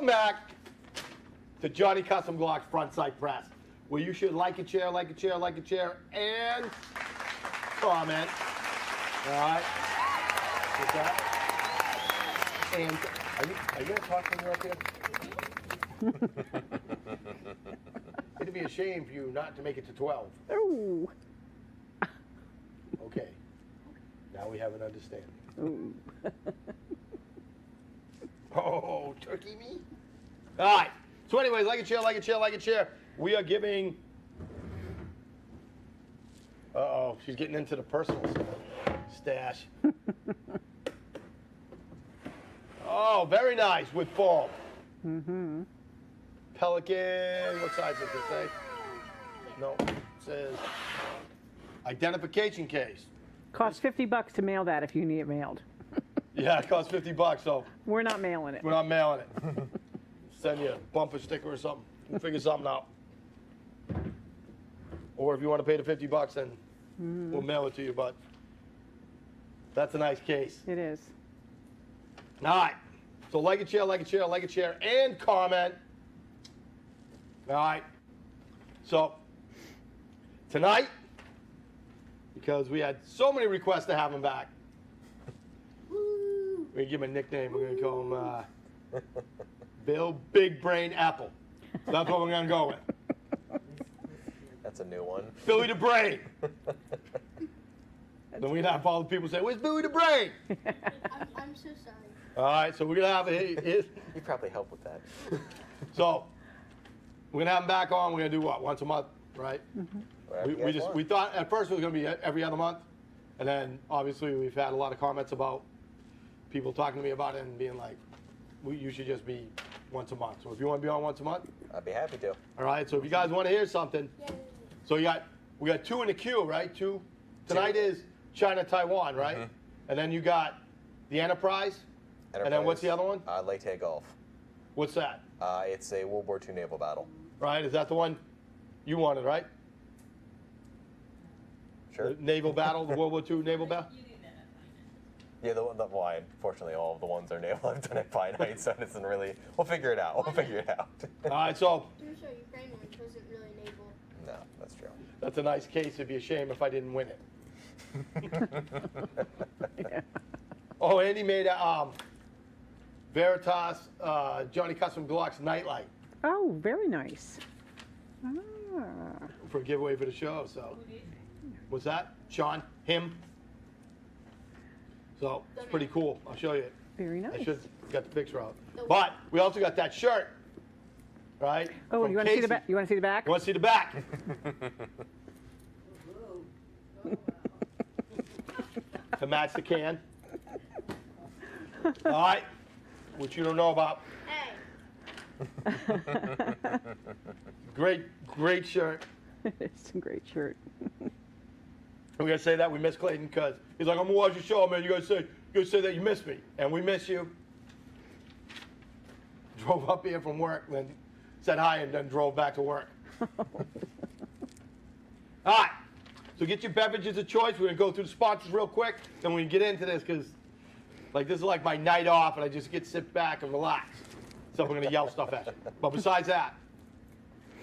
back to Johnny Custom Glock's front sight press, where you should like a chair, like a chair, like a chair, and comment. All right. With that. And are you going to talk when you're up here? It'd be a shame for you not to make it to 12. Ooh. Okay. Now we have an understanding. Ooh. Oh, turkey meat? All right. So anyways, like a chair, like a chair, like a chair. We are giving... Uh-oh, she's getting into the personal stash. Oh, very nice with foam. Mm-hmm. Pelican, what size does it say? No, it says identification case. Costs $50 to mail that if you need it mailed. Yeah, it costs $50, so We're not mailing it. we're not mailing it. Send you a bumper sticker or something. We'll figure something out. Or if you want to pay the $50, then we'll mail it to you, but that's a nice case. It is. All right. So like a chair, like a chair, like a chair, and comment. All right. So tonight, because we had so many requests to have him back, we're going to give him a nickname. We're going to call him Bill Big Brain Apple. That's what we're going to go with. That's a new one. Billy the Brain. Then we'd have all the people say, where's Billy the Brain? I'm so sorry. All right, so we're going to have his. You probably help with that. So we're going to have him back on. We're going to do what, once a month, right? Whatever We thought at first it was going to be every other month. And then obviously we've had a lot of comments about people talking to me about it and being like, you should just be once a month. So if you want to be on once a month, I'd be happy to. all right. So if you guys want to hear something, so we got two in the queue, right? Two. Tonight is China, Taiwan, right? And then you got the Enterprise. And then what's the other one? Leyte Gulf. What's that? It's a World War II naval battle. Right? Is that the one you wanted, right? Sure. The naval battle, the World War II naval battle? Yeah, well, unfortunately, all of the ones are naval. I've done it finite, so it isn't really. We'll figure it out. We'll figure it out. All right, so Turkish Ukraine one wasn't really naval. No, that's true. that's a nice case. It'd be a shame if I didn't win it. Yeah. Oh, and he made a Veritas Johnny Custom Glock's nightlight Oh, very nice. Ah. for a giveaway for the show. So, what's that? Sean, him. So it's pretty cool. I'll show you it. Very I nice. should got the picture out. But we also got that shirt, right? Oh, from you want to see the Casey. back? You want to see the back? You want to see the back? To match the can. All right, which you don't know about. Hey. Great shirt. It's a great shirt. We're gonna say that we miss Clayton because he's like, I'm gonna watch your show, man. You gotta say that you miss me, and we miss you. Drove up here from work, then said hi, and then drove back to work. All right, so get your beverages of choice. We're gonna go through the sponsors real quick, then we get into this because, like, this is like my night off, and I just get to sit back and relax. So we're gonna yell stuff at you. But besides that,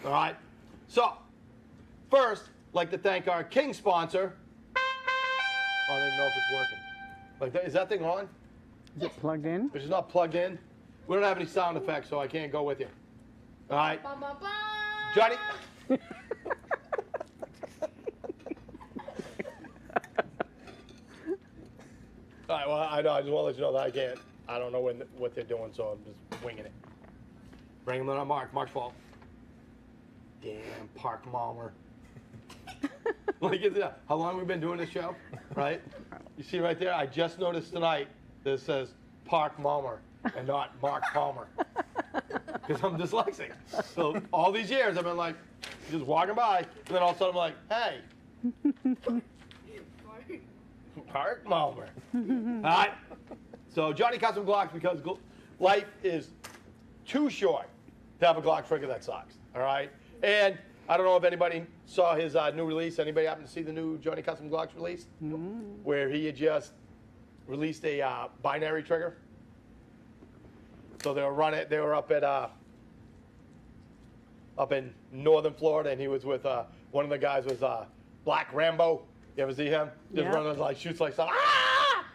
all right. So first, I'd like to thank our King sponsor. I don't even know if it's working. Like, is that thing on? Is it plugged in? It's not plugged in. We don't have any sound effects, so I can't go with you. All right, Bum, bum, bum. Johnny. All right, well, I know. I just want to let you know that I can't. I don't know what they're doing, so I'm just winging it. Bring them on Mark. Mark's fault. Damn, Park Malmer. Like, how long have we been doing this show, right? You see right there, I just noticed tonight that it says Park Malmer and not Mark Palmer. Because I'm dyslexic. So all these years I've been like, just walking by, and then all of a sudden I'm like, hey, Park Malmer. All right? So Johnny Custom Glocks, because life is too short to have a Glock trigger that sucks, all right? And I don't know if anybody saw his new release. Anybody happen to see the new Johnny Custom Glocks release? Where he had just released a binary trigger. So they were up in northern Florida, and he was with one of the guys was Black Rambo. You ever see him? Just Yeah. running like shoots like something. Ah!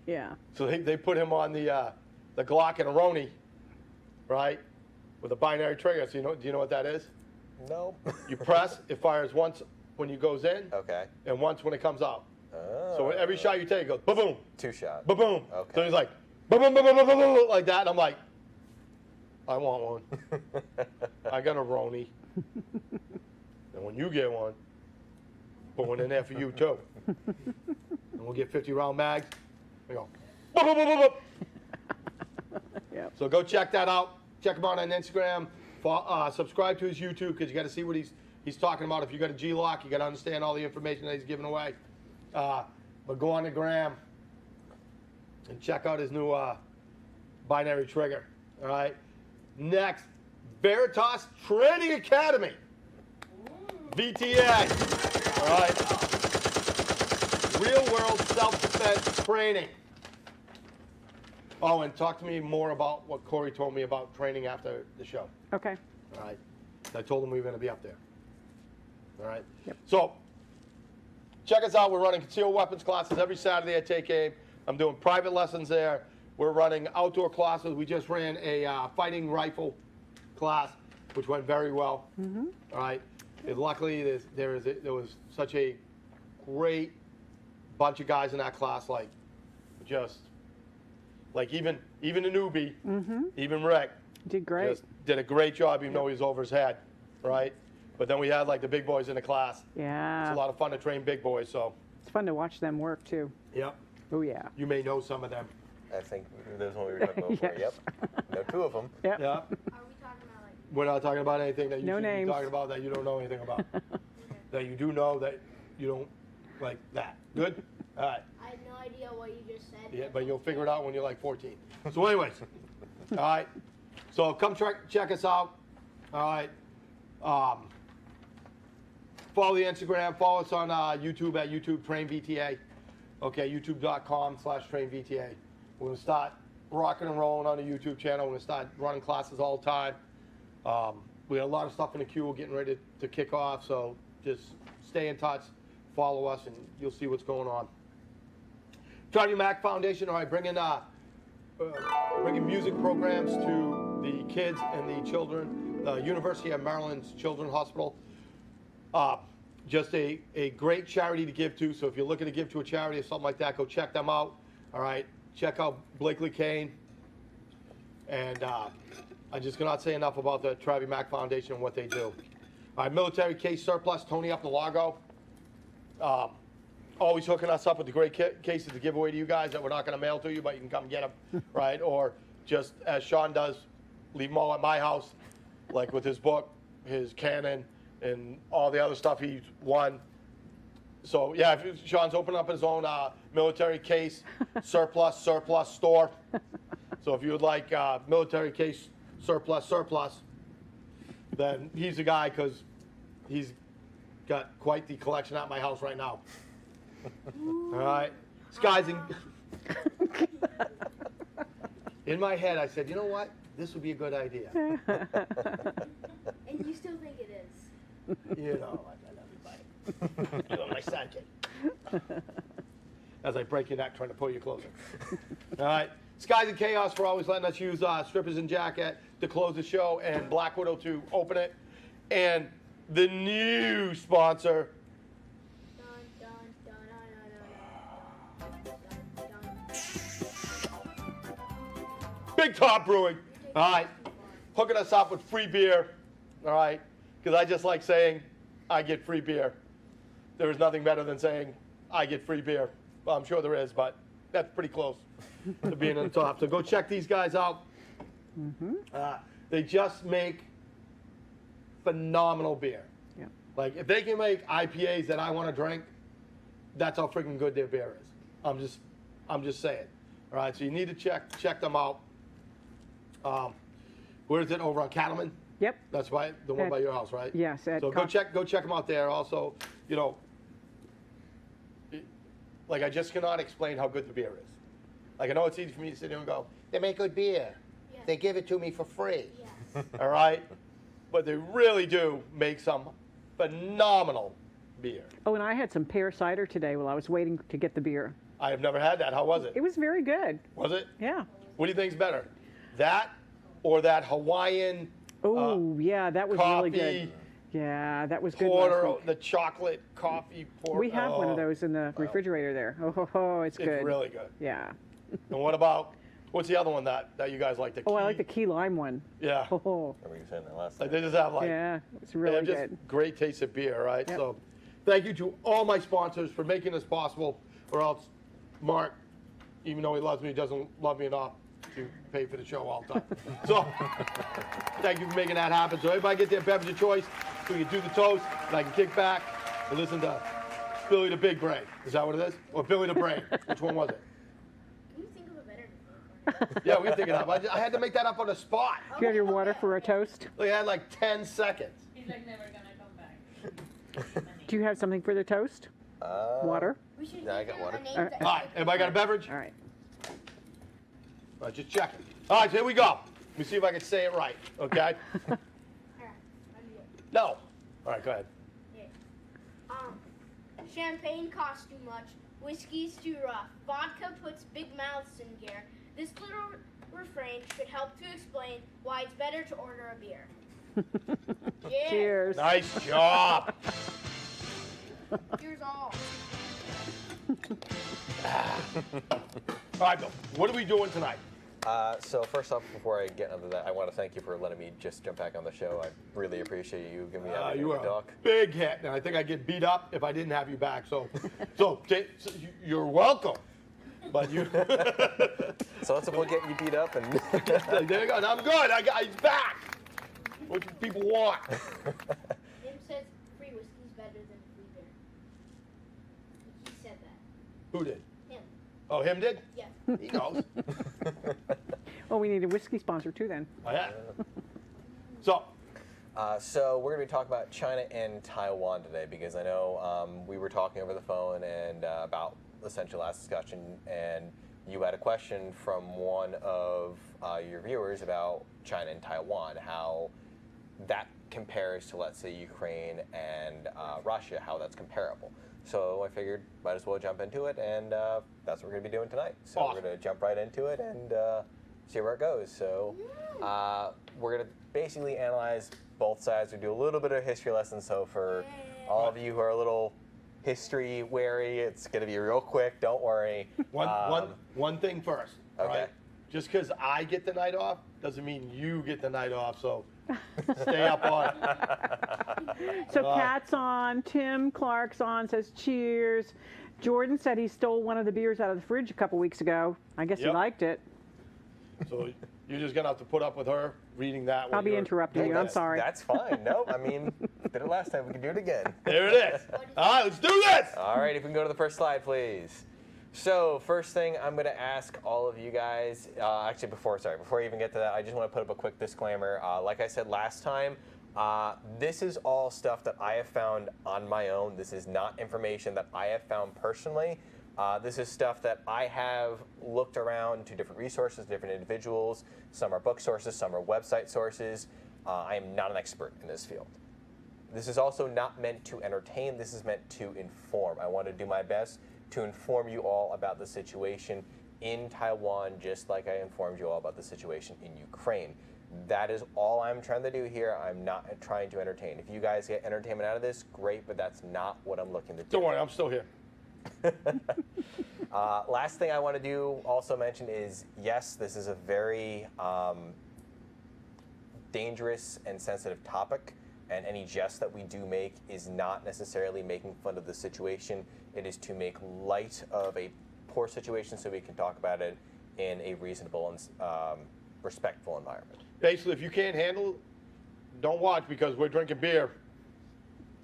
Yeah. So they put him on the Glock and a Roni, right, with a binary trigger. So do you know what that is? No. You press, it fires once when it goes in, Okay. and once when it comes out. Oh. So every shot you take, it goes boom, boom, 2 shot. boom, boom. Okay. So he's like boom, boom, boom, boom, boom, boom, boom, like that, and I'm like, I want one. I got a Roni, and when you get one, put one in there for you too. And we'll get 50-round mags. We go boom, boom, boom, boom, boom. Yep. So go check that out. Check him out on Instagram. Subscribe to his YouTube because you got to see what he's talking about. If you got a G-Lock, you got to understand all the information that he's giving away. But go on the gram and check out his new binary trigger. All right. Next, Veritas Training Academy, VTA. All right. Real world self-defense training. Oh, and talk to me more about what Corey told me about training after the show. Okay. All right. I told him we were going to be up there. All right. Yep. So check us out. We're running concealed weapons classes every Saturday at Take Aim. I'm doing private lessons there. We're running outdoor classes. We just ran a fighting rifle class, which went very well. Mm-hmm. All right. And luckily, there was such a great bunch of guys in that class, like even a newbie, even Rick, Did great. just did a great job, even though he was over his head, right? But then we had like the big boys in the class. Yeah. It's a lot of fun to train big boys. So, It's fun to watch them work too. yep, Oh yeah. you may know some of them. I think there's one we were talking about before. Yes. Yep. No, 2 of them. Yep. Yeah, Are we talking about like? we're not talking about anything that you No should names. be talking about that you don't know anything about. That you do know that you don't like that. Good. All right. I had no idea what you just said. Yeah, but you'll figure it out when you're like 14. So anyways, all right. So come check us out. All right. Follow the Instagram. Follow us on YouTube at YouTube Train VTA. Okay, youtube.com/Train VTA. We're going to start rocking and rolling on the YouTube channel. We're going to start running classes all the time. We got a lot of stuff in the queue. We're getting ready to kick off. So just stay in touch. Follow us, and you'll see what's going on. Charlie Mack Foundation, all right, bringing music programs to the kids and the children. The University of Maryland's Children's Hospital. Just a great charity to give to. So if you're looking to give to a charity or something like that, go check them out. All right, check out Blakely Kane. And I just cannot say enough about the Travis Mack Foundation and what they do. All right, military case surplus, Tony up the Lago. Always hooking us up with the great cases to give away to you guys that we're not going to mail to you, but you can come get them, right? Or just as Sean does, leave them all at my house, like with his book, his cannon, and all the other stuff he's won. So yeah, Sean's opened up his own military case surplus store. So if you would like military case surplus, then he's the guy because he's got quite the collection at my house right now. All right, guys, in my head, I said, you know what? This would be a good idea. And you still think it is? You know, I love everybody. You're my sidekick. As I break your neck trying to pull you closer. All right. Skies and Chaos for always letting us use Strippers and Jacket to close the show and Black Widow to open it. And the new sponsor, Dun, dun, dun, dun, dun, dun, dun, dun. Big Top Brewing. All right. Hooking us up with free beer. All right. Because I just like saying, I get free beer. There is nothing better than saying, I get free beer. Well, I'm sure there is, but that's pretty close to being on top. So go check these guys out. They just make phenomenal beer. Yeah. Like, if they can make IPAs that I want to drink, that's how freaking good their beer is. I'm just saying. All right, so you need to check them out. Where is it? Over on Cattleman? Yep. That's right, the one At- by your house, right? Yes. So go check them out there. Also, you know, like I just cannot explain how good the beer is. Like I know it's easy for me to sit here and go, they make good beer. Yeah. they give it to me for free. Yes. All right? But they really do make some phenomenal beer. Oh, and I had some pear cider today while I was waiting to get the beer. I have never had that. How was it? It was very good. Was it? Yeah. What do you think's better? That or that Hawaiian Oh, yeah, that was really coffee good. Yeah, that was good. porter, last week. the chocolate coffee porter? We have one of those in the refrigerator there. Oh, it's good. It's really good. Yeah. And what about, what's the other one that you guys like? The Oh, I key- like the key lime one. Yeah. Oh, Remember you saying that last Like time? they just have like, yeah, it's they really have just good. great taste of beer, right? Yep. So thank you to all my sponsors for making this possible, or else Mark, even though he loves me, doesn't love me enough to pay for the show all the time. So thank you for making that happen. So everybody get their beverage of choice so we can do the toast and I can kick back and listen to Billy the Big Brain. Is that what it is? Or Billy the Brain? Which one was it? Can you think of a better name? Yeah, we can think it up. I had to make that up on the spot. Do you have your water for a toast? Like, I had like 10 seconds. He's like never gonna come back. Do you have something for the toast? Water? We should Yeah, I think got of water. a name All right. that All right, everybody got a beverage? All right. All right, just checking. All right, so here we go. Let me see if I can say it right, okay? Alright, I'm good. No. All right, go ahead. Yeah. Champagne costs too much. Whiskey's too rough. Vodka puts big mouths in gear. This little refrain should help to explain why it's better to order a beer. Yeah. Cheers. Nice job. Cheers all. All right, Bill, what are we doing tonight? So first off, before I get into that, I want to thank you for letting me just jump back on the show. I really appreciate you giving me that You opportunity are to a talk. big hit, and I think I'd get beat up if I didn't have you back. So you're welcome. But you, So let's avoid getting you beat up and. there you go. And I'm good. He's back. What do people want? Tim says free whiskey's better than free beer. He said that. Who did? Him. Oh, him did? Yeah. He knows. Well, we need a whiskey sponsor too then. Oh, yeah. So, So we're going to be talking about China and Taiwan today because I know we were talking over the phone and about essentially last discussion, and you had a question from one of your viewers about China and Taiwan, how that compares to, let's say, Ukraine and Russia, how that's comparable. So I figured might as well jump into it, and that's what we're going to be doing tonight. So Awesome. we're going to jump right into it and see where it goes. So we're going to basically analyze both sides. We do a little bit of history lesson, so for all of you who are a little history wary, it's going to be real quick. Don't worry. one thing first. all Okay. right? Just because I get the night off doesn't mean you get the night off. So stay up on it. So Pat's on, Tim Clark's on, says cheers. Jordan said he stole one of the beers out of the fridge a couple weeks ago. I guess he Yep. liked it. So you're just gonna have to put up with her reading that. I'll while be you're- interrupting you. I'm That's- sorry. That's fine. No, I mean, did it last time. We can do it again. There it is. All right, let's do this. All right, if we can go to the first slide, please. So first thing I'm going to ask all of you guys, actually before I even get to that, I just want to put up a quick disclaimer. Like I said last time, this is all stuff that I have found on my own. This is not information that I have found personally. This is stuff that I have looked around to different resources, different individuals. Some are book sources, some are website sources. I am not an expert in this field. This is also not meant to entertain. This is meant to inform. I want to do my best to inform you all about the situation in Taiwan, just like I informed you all about the situation in Ukraine. That is all I'm trying to do here. I'm not trying to entertain. If you guys get entertainment out of this, great, but that's not what I'm looking to do. Don't worry, I'm still here. Last thing I want to do, also mention, is yes, this is a very dangerous and sensitive topic, and any jest that we do make is not necessarily making fun of the situation. It is to make light of a poor situation so we can talk about it in a reasonable and respectful environment. Basically, if you can't handle it, don't watch because we're drinking beer.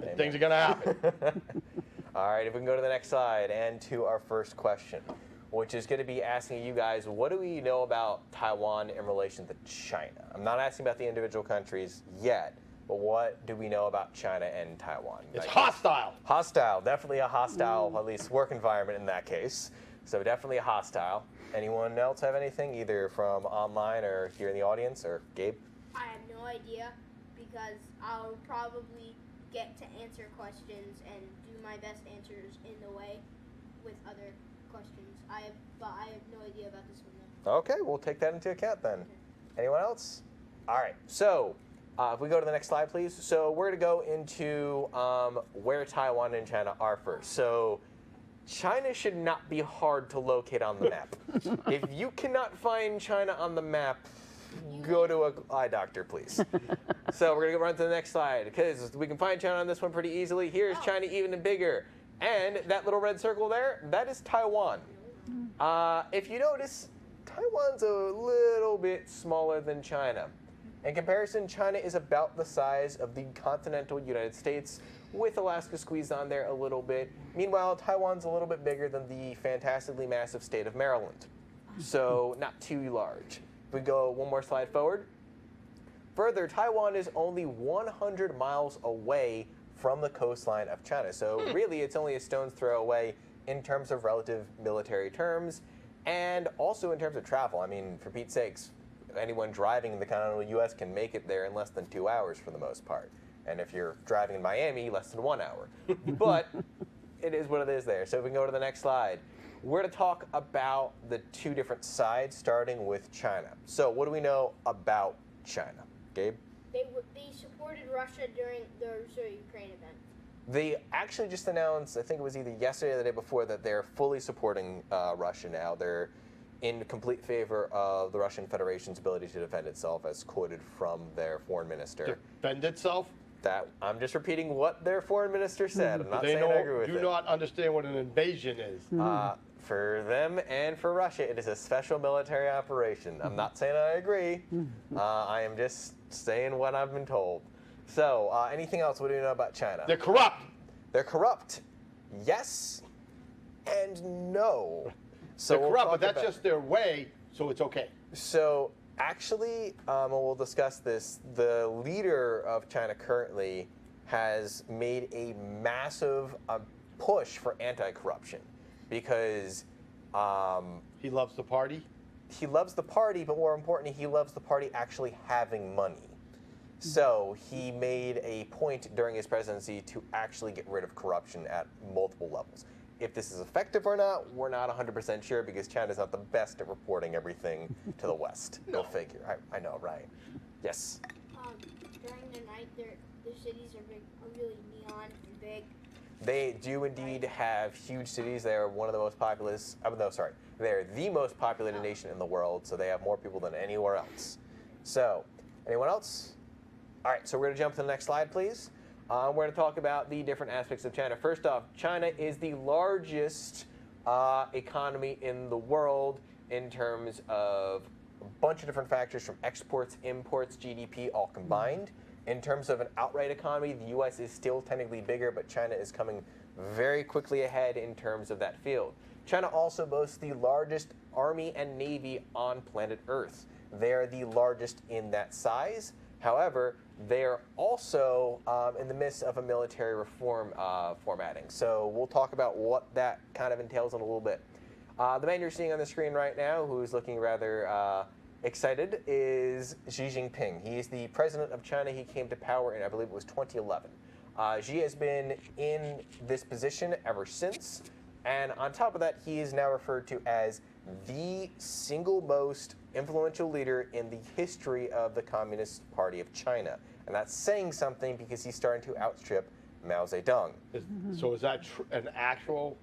And things are gonna happen. All right, if we can go to the next slide and to our first question, which is going to be asking you guys, what do we know about Taiwan in relation to China? I'm not asking about the individual countries yet, but what do we know about China and Taiwan? It's Like, hostile. hostile, definitely a hostile, at least work environment in that case. So definitely a hostile. Anyone else have anything, either from online or here in the audience, or Gabe? I have no idea because I'll probably get to answer questions and do my best answers in the way with other questions. But I have no idea about this one though. Okay, we'll take that into account then. Anyone else? All right, so if we go to the next slide, please. So we're going to go into where Taiwan and China are first. So China should not be hard to locate on the map. If you cannot find China on the map, go to an eye doctor, please. So we're going to run to the next slide because we can find China on this one pretty easily. Here's China even bigger. And that little red circle there, that is Taiwan. If you notice, Taiwan's a little bit smaller than China. In comparison, China is about the size of the continental United States, with Alaska squeezed on there a little bit. Meanwhile, Taiwan's a little bit bigger than the fantastically massive state of Maryland. So not too large. If we go one more slide forward. Further, Taiwan is only 100 miles away from the coastline of China. So really, it's only a stone's throw away in terms of relative military terms, and also in terms of travel. I mean, for Pete's sakes, anyone driving in the continental U.S. can make it there in less than 2 hours for the most part. And if you're driving in Miami, less than 1 hour. But it is what it is there. So if we can go to the next slide. We're going to talk about the two different sides, starting with China. So what do we know about China? Gabe? They supported Russia during the Russia-Ukraine event. They actually just announced, I think it was either yesterday or the day before, that they're fully supporting Russia now. They're in complete favor of the Russian Federation's ability to defend itself, as quoted from their foreign minister. Defend itself? That I'm just repeating what their foreign minister said. I'm not They saying I agree with do it. not understand what an invasion is. For them and for Russia, it is a special military operation. I'm not saying I agree. I am just saying what I've been told. So, anything else? What do you know about China? They're corrupt. They're corrupt. Yes and no. So They're we'll corrupt, talk but that's about- just their way, so it's okay. So actually, and we'll discuss this, the leader of China currently has made a massive push for anti-corruption because He loves the party. he loves the party, but more importantly, he loves the party actually having money. So he made a point during his presidency to actually get rid of corruption at multiple levels. If this is effective or not, we're not 100% sure because China's not the best at reporting everything to the West. Go figure. I know, right? Yes. During the night, their cities are really neon and big. They do indeed have huge cities. They are one of the most populous. They're the most populated nation in the world. So they have more people than anywhere else. So, anyone else? All right. So we're going to jump to the next slide, please. We're going to talk about the different aspects of China. First off, China is the largest economy in the world in terms of a bunch of different factors, from exports, imports, GDP, all combined. In terms of an outright economy, the U.S. is still technically bigger, but China is coming very quickly ahead in terms of that field. China also boasts the largest army and navy on planet Earth. They are the largest in that size. However, they are also in the midst of a military reform formatting. So we'll talk about what that kind of entails in a little bit. The man you're seeing on the screen right now, who's looking rather excited, is Xi Jinping. He is the president of China. He came to power in, I believe it was 2011. Xi has been in this position ever since. And on top of that, he is now referred to as the single most influential leader in the history of the Communist Party of China. And that's saying something because he's starting to outstrip Mao Zedong. So is that an actual?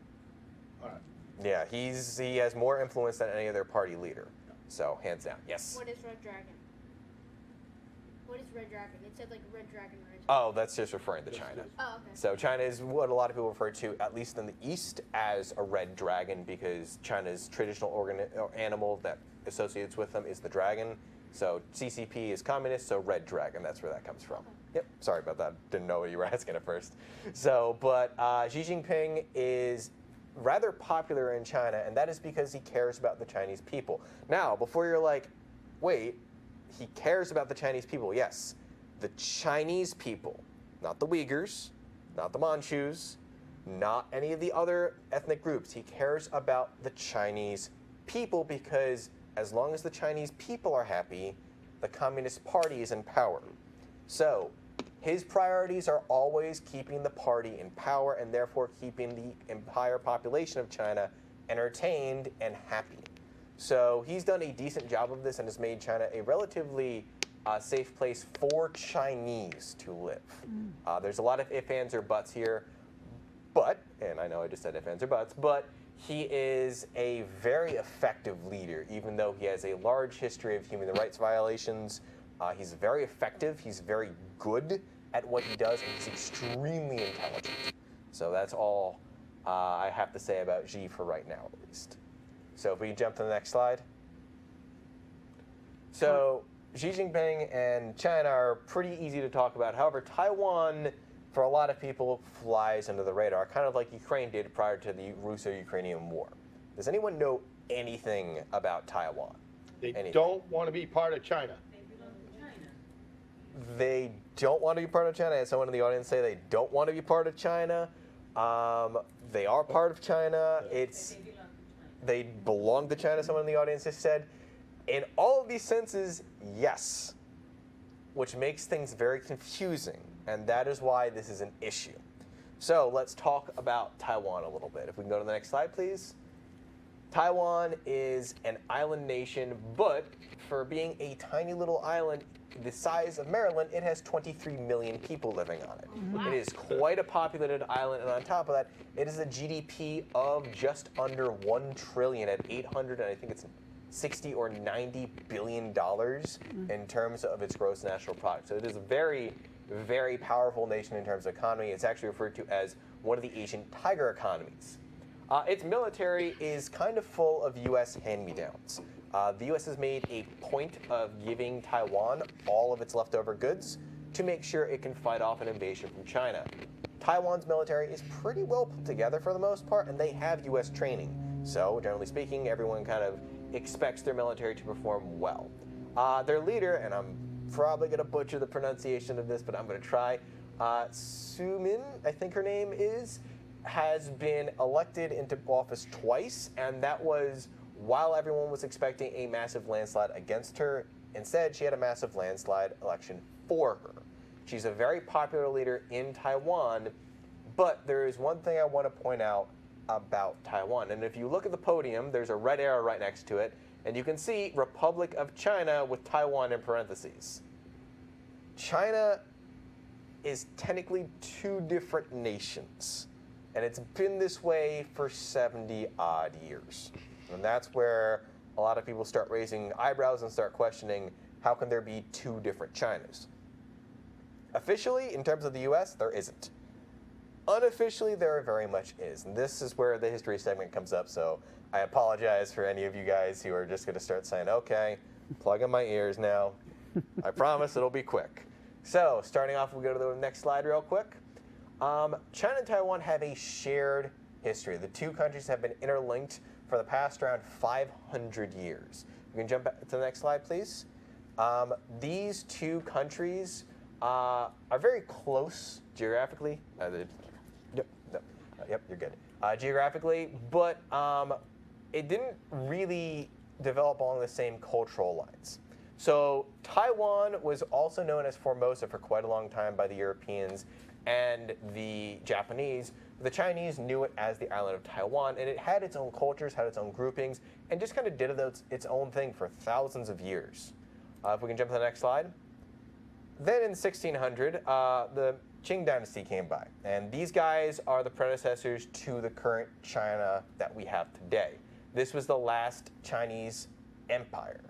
Yeah, he has more influence than any other party leader. So, hands down. Yes? What is Red Dragon? What is Red Dragon? It said like Red Dragon, right? Oh, that's just referring to China. Oh, okay. So China is what a lot of people refer to, at least in the East, as a red dragon, because China's traditional animal that associates with them is the dragon. So CCP is communist, so red dragon, that's where that comes from. Okay. Yep, sorry about that. Didn't know what you were asking at first. So, but Xi Jinping is rather popular in China, and that is because he cares about the Chinese people. Now, before you're like, wait, he cares about the Chinese people. Yes, the Chinese people, not the Uyghurs, not the Manchus, not any of the other ethnic groups. He cares about the Chinese people because as long as the Chinese people are happy, the Communist Party is in power. So his priorities are always keeping the party in power and therefore keeping the entire population of China entertained and happy. So he's done a decent job of this and has made China a relatively safe place for Chinese to live. There's a lot of ifs, ands, or buts here, but, and I know I just said ifs, ands, or buts, but he is a very effective leader, even though he has a large history of human rights violations. He's very effective, he's very good at what he does, and he's extremely intelligent. So that's all I have to say about Xi for right now, at least. So if we can jump to the next slide. So Xi Jinping and China are pretty easy to talk about. However, Taiwan, for a lot of people, flies under the radar, kind of like Ukraine did prior to the Russo-Ukrainian war. Does anyone know anything about Taiwan? They Anything? don't want to be part of China. They belong to China. They don't want to be part of China. I had someone in the audience say they don't want to be part of China. They are part of China. It's They belong to China. they belong to China, someone in the audience has said. In all of these senses, yes, which makes things very confusing, and that is why this is an issue. So let's talk about Taiwan a little bit. If we can go to the next slide, please. Taiwan is an island nation, but for being a tiny little island the size of Maryland, it has 23 million people living on it. Wow. It is quite a populated island, and on top of that, it is a GDP of just under 1 trillion at 800, and I think it's 60 or 90 billion dollars in terms of its gross national product. So it is a very, very powerful nation in terms of economy. It's actually referred to as one of the Asian tiger economies. Its military is kind of full of U.S. hand-me-downs. The U.S. has made a point of giving Taiwan all of its leftover goods to make sure it can fight off an invasion from China. Taiwan's military is pretty well put together for the most part, and they have U.S. training. So, generally speaking, everyone kind of expects their military to perform well. Their leader, and I'm probably going to butcher the pronunciation of this, but I'm going to try, Sumin, I think her name is, has been elected into office twice, and that was while everyone was expecting a massive landslide against her. Instead, she had a massive landslide election for her. She's a very popular leader in Taiwan, but there is one thing I want to point out about Taiwan. And if you look at the podium, there's a red arrow right next to it, and you can see Republic of China with Taiwan in parentheses. China is technically two different nations, and it's been this way for 70 odd years. And that's where a lot of people start raising eyebrows and start questioning, how can there be two different Chinas? Officially, in terms of the US, there isn't. Unofficially, there very much is. And this is where the history segment comes up, so I apologize for any of you guys who are just going to start saying, okay, plug in my ears now. I promise it'll be quick. So, starting off, we'll go to the next slide real quick. China and Taiwan have a shared history. The two countries have been interlinked for the past around 500 years. We can jump back to the next slide, please. These two countries are very close geographically. Yep, you're good. Geographically, but it didn't really develop along the same cultural lines. So Taiwan was also known as Formosa for quite a long time by the Europeans and the Japanese. The Chinese knew it as the island of Taiwan, and it had its own cultures, had its own groupings, and just kind of did its own thing for thousands of years. If we can jump to the next slide. Then in 1600, the Qing dynasty came by, and these guys are the predecessors to the current China that we have today. This was the last Chinese empire.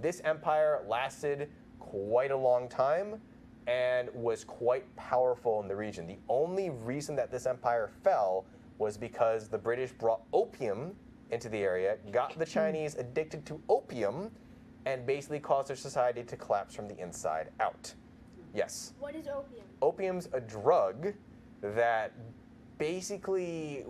This empire lasted quite a long time and was quite powerful in the region. The only reason that this empire fell was because the British brought opium into the area, got the Chinese addicted to opium, and basically caused their society to collapse from the inside out. Yes? What is opium? Opium's a drug that basically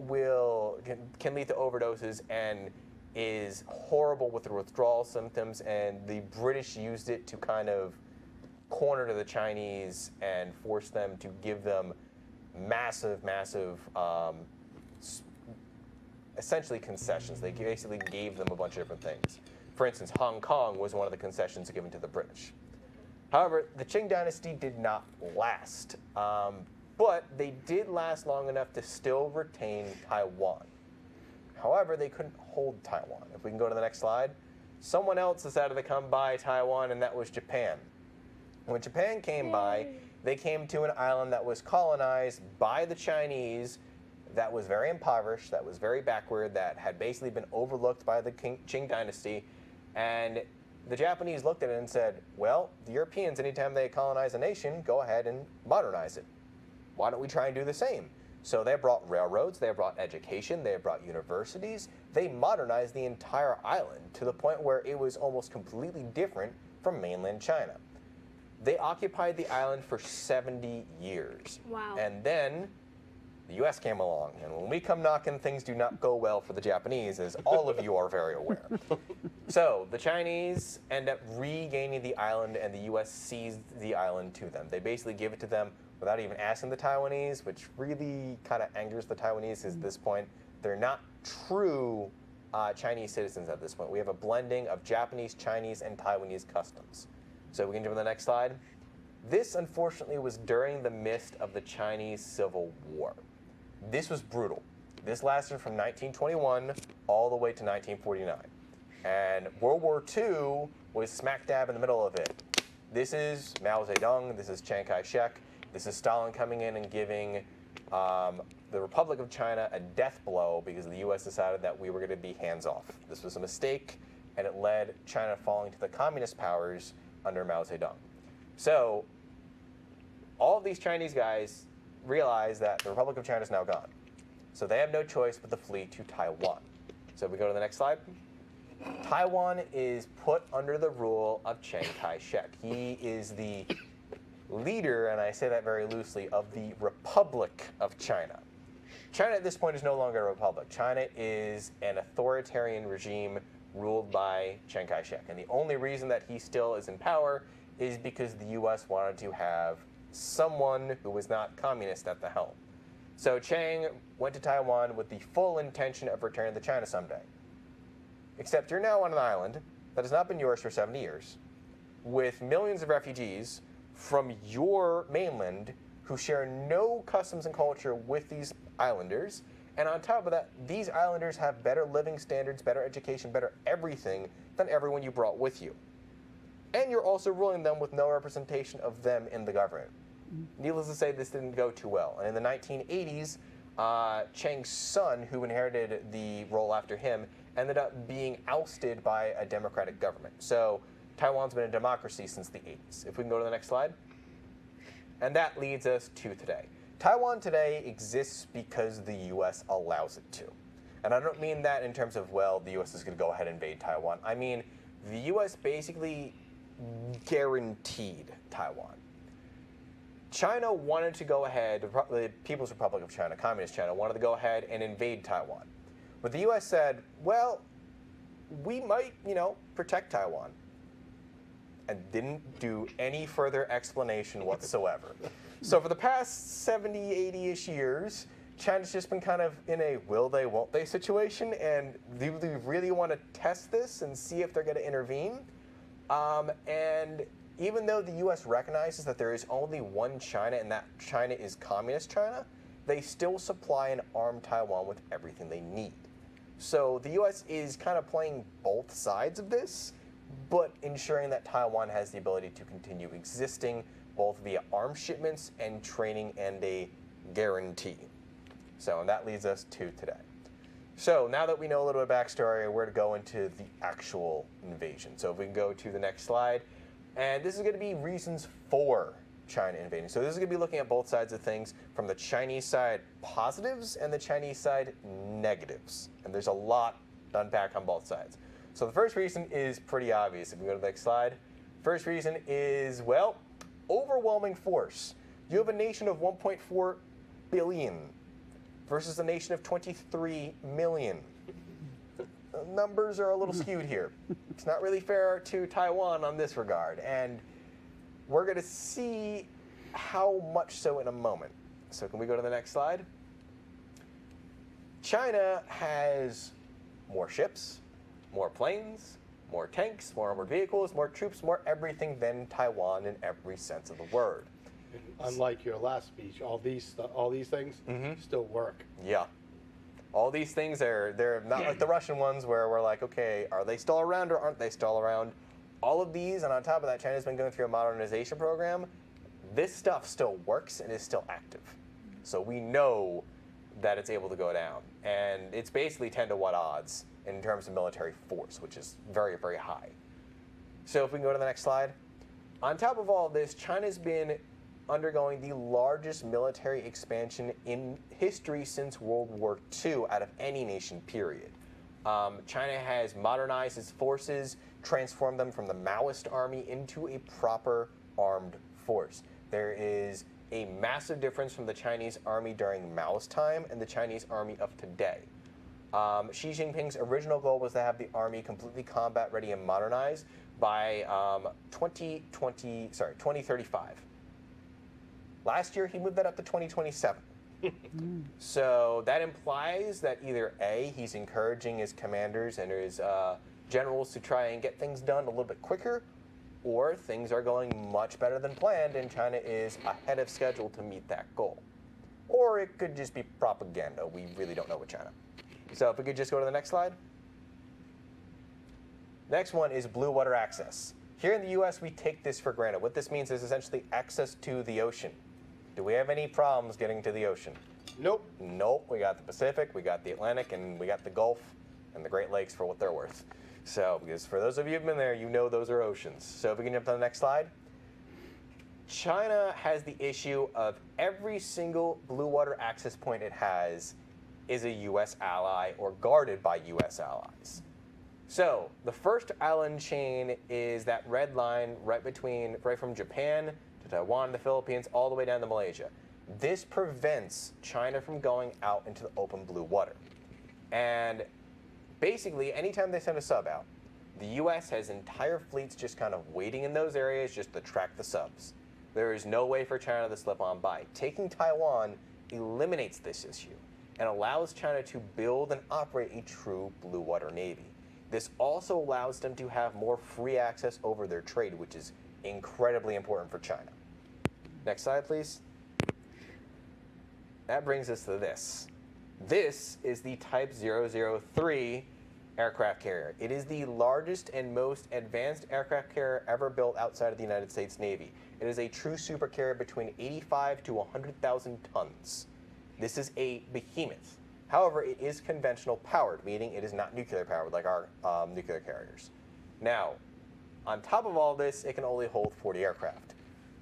can lead to overdoses and is horrible with the withdrawal symptoms, and the British used it to kind of corner to the Chinese and force them to give them massive essentially concessions. They basically gave them a bunch of different things. For instance, Hong Kong was one of the concessions given to the British. However, the Qing dynasty did not last, but they did last long enough to still retain Taiwan. However, they couldn't hold Taiwan. If we can go to the next slide. Someone else decided to come by Taiwan, and that was Japan. When Japan came by, they came to an island that was colonized by the Chinese, that was very impoverished, that was very backward, that had basically been overlooked by the Qing dynasty. And the Japanese looked at it and said, well, the Europeans, anytime they colonize a nation, go ahead and modernize it. Why don't we try and do the same? So they brought railroads, they brought education, they brought universities. They modernized the entire island to the point where it was almost completely different from mainland China. They occupied the island for 70 years. Wow. And then the U.S. came along, and when we come knocking, things do not go well for the Japanese, as all of you are very aware. So the Chinese end up regaining the island, and the U.S. seized the island to them. They basically give it to them without even asking the Taiwanese, which really kind of angers the Taiwanese, because at this point, they're not true Chinese citizens at this point. We have a blending of Japanese, Chinese, and Taiwanese customs. So we can jump to the next slide. This, unfortunately, was during the midst of the Chinese Civil War. This was brutal. This lasted from 1921 all the way to 1949. And World War II was smack dab in the middle of it. This is Mao Zedong, this is Chiang Kai-shek, this is Stalin coming in and giving the Republic of China a death blow because the U.S. decided that we were going to be hands-off. This was a mistake, and it led China falling to the communist powers under Mao Zedong. So all of these Chinese guys realize that the Republic of China is now gone. So they have no choice but to flee to Taiwan. So we go to the next slide. Taiwan is put under the rule of Chiang Kai-shek. He is the leader, and I say that very loosely, of the Republic of China. China at this point is no longer a republic. China is an authoritarian regime ruled by Chiang Kai-shek. And the only reason that he still is in power is because the U.S. wanted to have someone who was not communist at the helm. So Chiang went to Taiwan with the full intention of returning to China someday. Except you're now on an island that has not been yours for 70 years, with millions of refugees from your mainland who share no customs and culture with these islanders. And on top of that, these islanders have better living standards, better education, better everything than everyone you brought with you. And you're also ruling them with no representation of them in the government. Needless to say, this didn't go too well. And in the 1980s, Chiang's son, who inherited the role after him, ended up being ousted by a democratic government. So Taiwan's been a democracy since the 80s. If we can go to the next slide. And that leads us to today. Taiwan today exists because the U.S. allows it to. And I don't mean that in terms of, well, the U.S. is going to go ahead and invade Taiwan. I mean, the U.S. basically guaranteed Taiwan. China wanted to go ahead, the People's Republic of China, Communist China, wanted to go ahead and invade Taiwan. But the U.S. said, well, we might, protect Taiwan. And didn't do any further explanation whatsoever. So for the past 70, 80-ish years, China's just been kind of in a will they, won't they situation, and do they really want to test this and see if they're going to intervene? And even though the U.S. recognizes that there is only one China and that China is Communist China, they still supply and arm Taiwan with everything they need. So the U.S. is kind of playing both sides of this, but ensuring that Taiwan has the ability to continue existing both via arms shipments and training and a guarantee. So, and that leads us to today. So now that we know a little bit of backstory, we're to go into the actual invasion. So if we can go to the next slide. And this is going to be reasons for China invading. So this is going to be looking at both sides of things, from the Chinese side positives and the Chinese side negatives. And there's a lot to unpack on both sides. So the first reason is pretty obvious. If we go to the next slide. First reason is, well, overwhelming force. You have a nation of 1.4 billion versus a nation of 23 million. The numbers are a little skewed here. It's not really fair to Taiwan on this regard. And we're going to see how much so in a moment. So can we go to the next slide? China has more ships, more planes, more tanks, more armored vehicles, more troops, more everything than Taiwan in every sense of the word. Unlike your last speech, all these things still work. Yeah. All these things they're not like the Russian ones where we're like, okay, are they still around or aren't they still around? All of these, and on top of that, China's been going through a modernization program. This stuff still works and is still active. So we know that it's able to go down. And it's basically 10 to 1 odds in terms of military force, which is very, very high. So if we can go to the next slide. On top of all this, China's been undergoing the largest military expansion in history since World War II out of any nation, period. China has modernized its forces, transformed them from the Maoist army into a proper armed force. There is a massive difference from the Chinese army during Mao's time and the Chinese army of today. Xi Jinping's original goal was to have the army completely combat ready and modernized by 2035. Last year, he moved that up to 2027. So that implies that either A, he's encouraging his commanders and his generals to try and get things done a little bit quicker, or things are going much better than planned and China is ahead of schedule to meet that goal. Or it could just be propaganda. We really don't know with China. So if we could just go to the next slide. Next one is blue water access. Here in the US, we take this for granted. What this means is essentially access to the ocean. Do we have any problems getting to the ocean? Nope. Nope. We got the Pacific, we got the Atlantic, and we got the Gulf and the Great Lakes for what they're worth. So, because for those of you who've been there, you know those are oceans. So if we can jump to the next slide. China has the issue of every single blue water access point it has is a US ally or guarded by US allies. So the first island chain is that red line right from Japan to Taiwan, the Philippines, all the way down to Malaysia. This prevents China from going out into the open blue water. And basically, anytime they send a sub out, the US has entire fleets just kind of waiting in those areas just to track the subs. There is no way for China to slip on by. Taking Taiwan eliminates this issue and allows China to build and operate a true blue water navy. This also allows them to have more free access over their trade, which is incredibly important for China. Next slide, please. That brings us to this. This is the Type 003 aircraft carrier. It is the largest and most advanced aircraft carrier ever built outside of the United States Navy. It is a true supercarrier between 85 to 100,000 tons. This is a behemoth. However, it is conventional powered, meaning it is not nuclear powered like our nuclear carriers. Now, on top of all this, it can only hold 40 aircraft.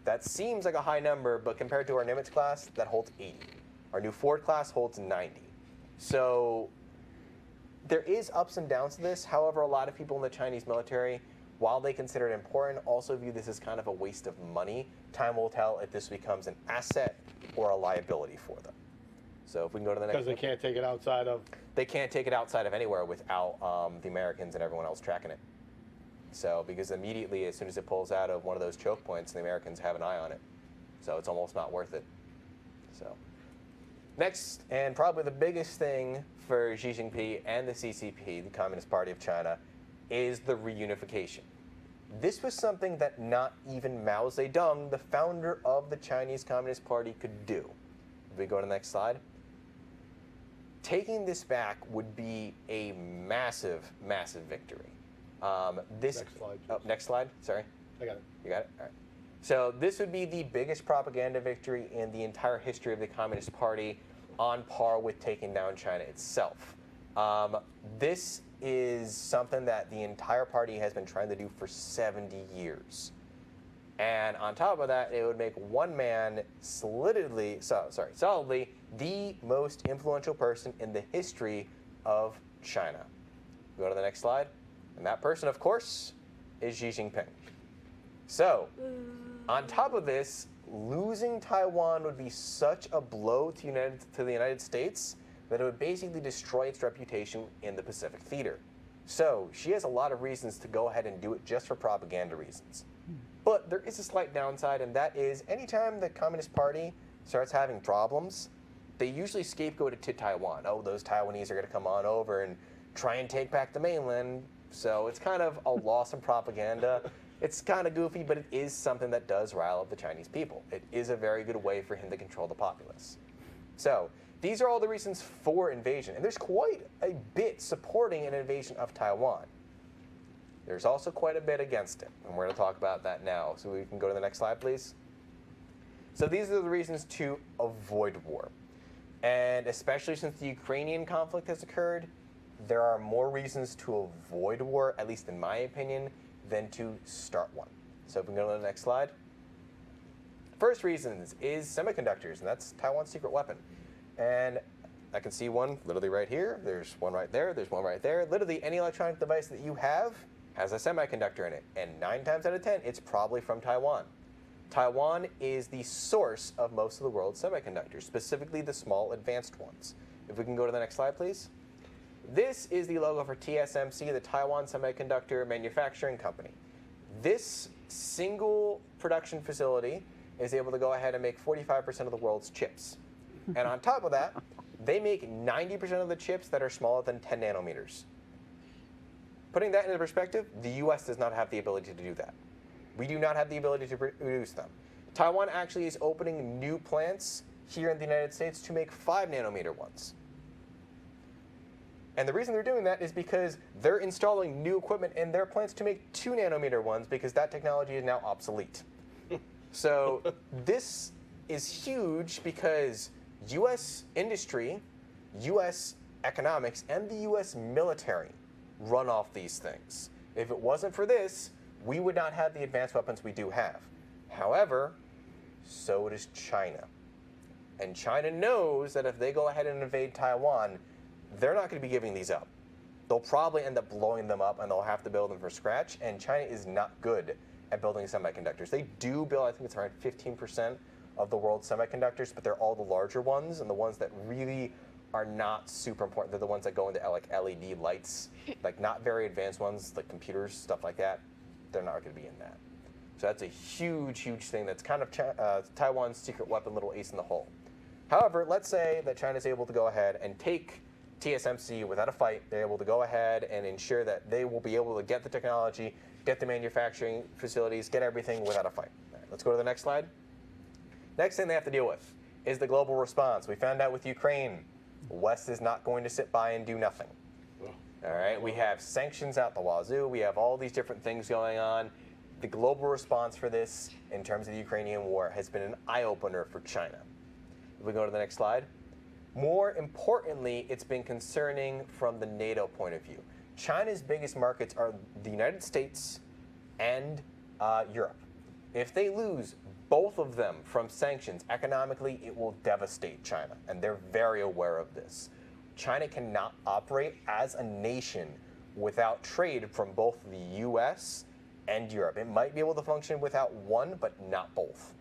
That seems like a high number, but compared to our Nimitz class, that holds 80. Our new Ford class holds 90. So there is ups and downs to this. However, a lot of people in the Chinese military, while they consider it important, also view this as kind of a waste of money. Time will tell if this becomes an asset or a liability for them. So if we can go to the next one. Because they can't take it outside of... They can't take it outside of anywhere without the Americans and everyone else tracking it. So, because immediately, as soon as it pulls out of one of those choke points, the Americans have an eye on it. So it's almost not worth it. So, next, and probably the biggest thing for Xi Jinping and the CCP, the Communist Party of China, is the reunification. This was something that not even Mao Zedong, the founder of the Chinese Communist Party, could do. If we go to the next slide. Taking this back would be a massive, massive victory. Next slide. Oh, next slide. Sorry. I got it. You got it? All right. So this would be the biggest propaganda victory in the entire history of the Communist Party, on par with taking down China itself. This is something that the entire party has been trying to do for 70 years. And on top of that, it would make one man solidly the most influential person in the history of China. Go to the next slide. And that person, of course, is Xi Jinping. So, on top of this, losing Taiwan would be such a blow to the United States that it would basically destroy its reputation in the Pacific theater. So, she has a lot of reasons to go ahead and do it just for propaganda reasons. But there is a slight downside, and that is anytime the Communist Party starts having problems, they usually scapegoat it to Taiwan. Oh, those Taiwanese are going to come on over and try and take back the mainland. So it's kind of a loss in propaganda. It's kind of goofy, but it is something that does rile up the Chinese people. It is a very good way for him to control the populace. So these are all the reasons for invasion. And there's quite a bit supporting an invasion of Taiwan. There's also quite a bit against it. And we're going to talk about that now. So we can go to the next slide, please. So these are the reasons to avoid war. And especially since the Ukrainian conflict has occurred, there are more reasons to avoid war, at least in my opinion, than to start one. So if we can go to the next slide. First reasons is semiconductors, and that's Taiwan's secret weapon. And I can see one literally right here. There's one right there. There's one right there. Literally any electronic device that you have has a semiconductor in it. And 9 times out of 10, it's probably from Taiwan. Taiwan is the source of most of the world's semiconductors, specifically the small advanced ones. If we can go to the next slide, please. This is the logo for TSMC, the Taiwan Semiconductor Manufacturing Company. This single production facility is able to go ahead and make 45% of the world's chips. And on top of that, they make 90% of the chips that are smaller than 10 nanometers. Putting that into perspective, the US does not have the ability to do that. We do not have the ability to produce them. Taiwan actually is opening new plants here in the United States to make 5 nanometer ones. And the reason they're doing that is because they're installing new equipment in their plants to make 2 nanometer ones because that technology is now obsolete. So this is huge because US industry, US economics, and the US military run off these things. If it wasn't for this, we would not have the advanced weapons we do have. However, so does China. And China knows that if they go ahead and invade Taiwan, they're not going to be giving these up. They'll probably end up blowing them up and they'll have to build them from scratch. And China is not good at building semiconductors. They do build, I think it's around 15% of the world's semiconductors, but they're all the larger ones and the ones that really are not super important. They're the ones that go into like LED lights, like not very advanced ones, like computers, stuff like that. They're not going to be in that. So that's a huge, huge thing. That's kind of Taiwan's secret weapon, little ace in the hole. However, let's say that China's able to go ahead and take TSMC without a fight. They're able to go ahead and ensure that they will be able to get the technology, get the manufacturing facilities, get everything without a fight. All right, let's go to the next slide. Next thing they have to deal with is the global response. We found out with Ukraine, the West is not going to sit by and do nothing. All right, we have sanctions out the wazoo. We have all these different things going on. The global response for this, in terms of the Ukrainian war, has been an eye-opener for China. If we go to the next slide. More importantly, it's been concerning from the NATO point of view. China's biggest markets are the United States and Europe. If they lose both of them from sanctions, economically, it will devastate China, and they're very aware of this. China cannot operate as a nation without trade from both the US and Europe. It might be able to function without one, but not both.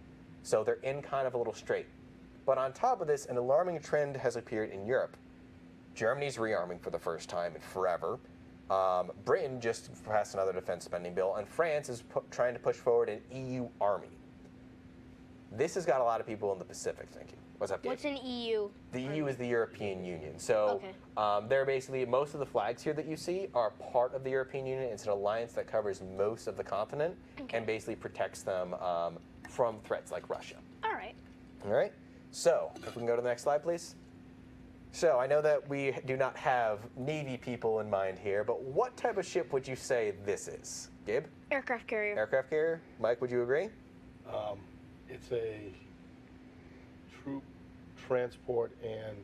So they're in kind of a little strait. But on top of this, an alarming trend has appeared in Europe. Germany's rearming for the first time in forever. Britain just passed another defense spending bill, and France is trying to push forward an EU army. This has got a lot of people in the Pacific thinking. What's up, Gabe? What's an EU? The EU is the European Union. So Okay. they're basically, most of the flags here that you see are part of the European Union. It's an alliance that covers most of the continent and basically protects them from threats like Russia. All right. All right? So, if we can go to the next slide, please. So, I know that we do not have Navy people in mind here, but what type of ship would you say this is? Gabe? Aircraft carrier. Aircraft carrier? Mike, would you agree? It's a troop transport and,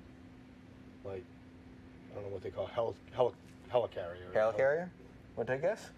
like, I don't know what they call helicarrier. Helicarrier? Want to take a guess?